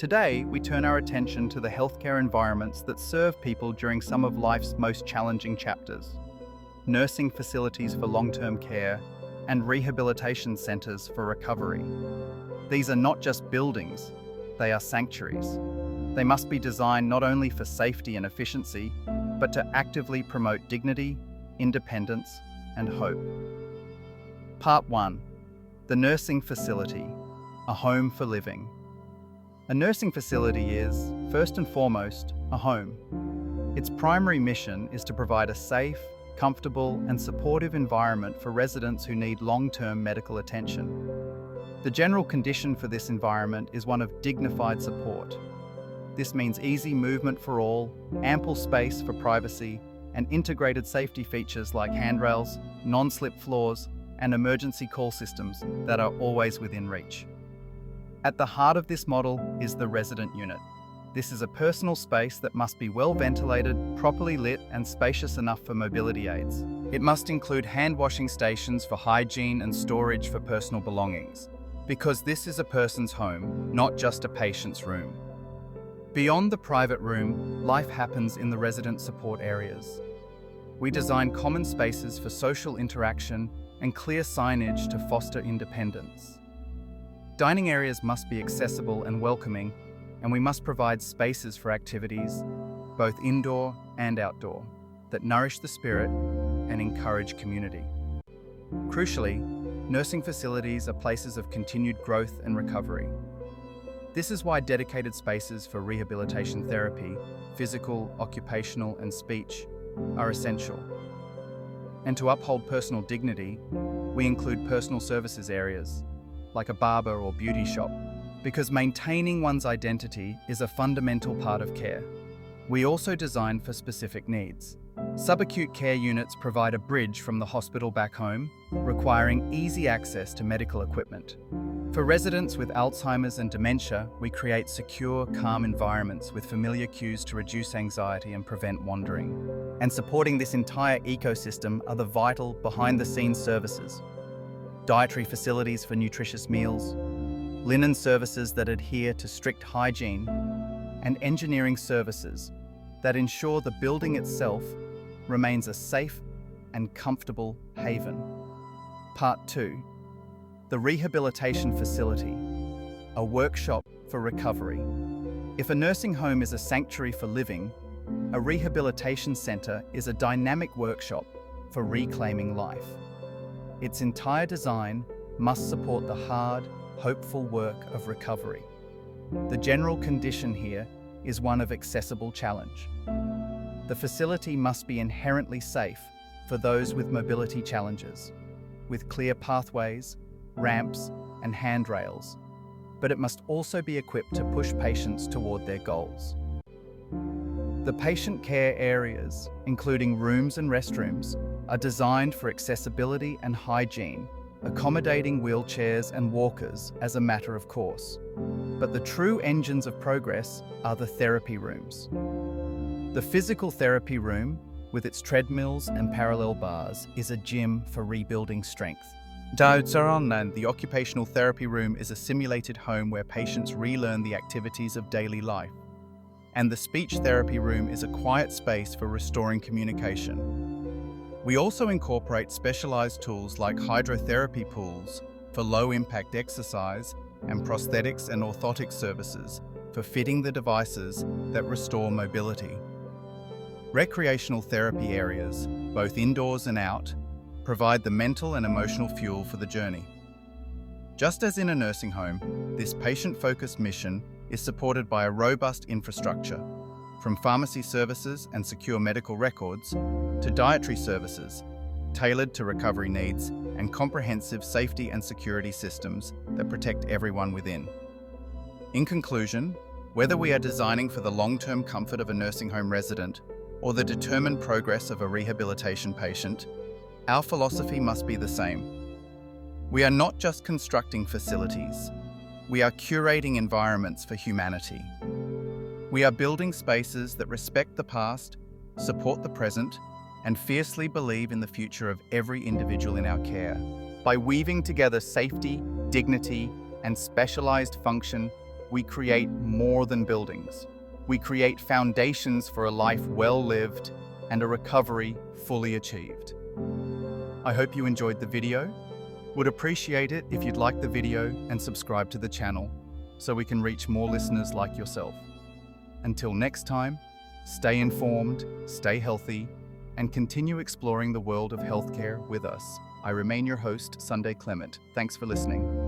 Today, we turn our attention to the healthcare environments that serve people during some of life's most challenging chapters: nursing facilities for long-term care and rehabilitation centers for recovery. These are not just buildings, they are sanctuaries. They must be designed not only for safety and efficiency, but to actively promote dignity, independence, and hope. Part 1. The nursing facility, a home for living. A nursing facility is, first and foremost, a home. Its primary mission is to provide a safe, comfortable, and supportive environment for residents who need long-term medical attention. The general condition for this environment is one of dignified support. This means easy movement for all, ample space for privacy, and integrated safety features like handrails, non-slip floors, and emergency call systems that are always within reach. At the heart of this model is the resident unit. This is a personal space that must be well ventilated, properly lit, and spacious enough for mobility aids. It must include hand-washing stations for hygiene and storage for personal belongings, because this is a person's home, not just a patient's room. Beyond the private room, life happens in the resident support areas. We design common spaces for social interaction and clear signage to foster independence. Dining areas must be accessible and welcoming, and we must provide spaces for activities, both indoor and outdoor, that nourish the spirit and encourage community. Crucially, nursing facilities are places of continued growth and recovery. This is why dedicated spaces for rehabilitation therapy, physical, occupational, and speech are essential. And to uphold personal dignity, we include personal services areas, like a barber or beauty shop, because maintaining one's identity is a fundamental part of care. We also design for specific needs. Subacute care units provide a bridge from the hospital back home, requiring easy access to medical equipment. For residents with Alzheimer's and dementia, we create secure, calm environments with familiar cues to reduce anxiety and prevent wandering. And supporting this entire ecosystem are the vital, behind-the-scenes services: dietary facilities for nutritious meals, linen services that adhere to strict hygiene, and engineering services that ensure the building itself remains a safe and comfortable haven. Part 2. The Rehabilitation Facility, a workshop for recovery. If a nursing home is a sanctuary for living, a rehabilitation centre is a dynamic workshop for reclaiming life. Its entire design must support the hard, hopeful work of recovery. The general condition here is one of accessible challenge. The facility must be inherently safe for those with mobility challenges, with clear pathways, ramps, and handrails, but it must also be equipped to push patients toward their goals. The patient care areas, including rooms and restrooms, are designed for accessibility and hygiene, accommodating wheelchairs and walkers as a matter of course. But the true engines of progress are the therapy rooms. The physical therapy room, with its treadmills and parallel bars, is a gym for rebuilding strength. The occupational therapy room is a simulated home where patients relearn the activities of daily life. And the speech therapy room is a quiet space for restoring communication. We also incorporate specialized tools like hydrotherapy pools for low-impact exercise and prosthetics and orthotic services for fitting the devices that restore mobility. Recreational therapy areas, both indoors and out, provide the mental and emotional fuel for the journey. Just as in a nursing home, this patient-focused mission is supported by a robust infrastructure, from pharmacy services and secure medical records to dietary services tailored to recovery needs and comprehensive safety and security systems that protect everyone within. In conclusion, whether we are designing for the long-term comfort of a nursing home resident or the determined progress of a rehabilitation patient, our philosophy must be the same. We are not just constructing facilities, we are curating environments for humanity. We are building spaces that respect the past, support the present, and fiercely believe in the future of every individual in our care. By weaving together safety, dignity, and specialized function, we create more than buildings. We create foundations for a life well lived and a recovery fully achieved. I hope you enjoyed the video. Would appreciate it if you'd like the video and subscribe to the channel so we can reach more listeners like yourself. Until next time, stay informed, stay healthy, and continue exploring the world of healthcare with us. I remain your host, Sunday Clement. Thanks for listening.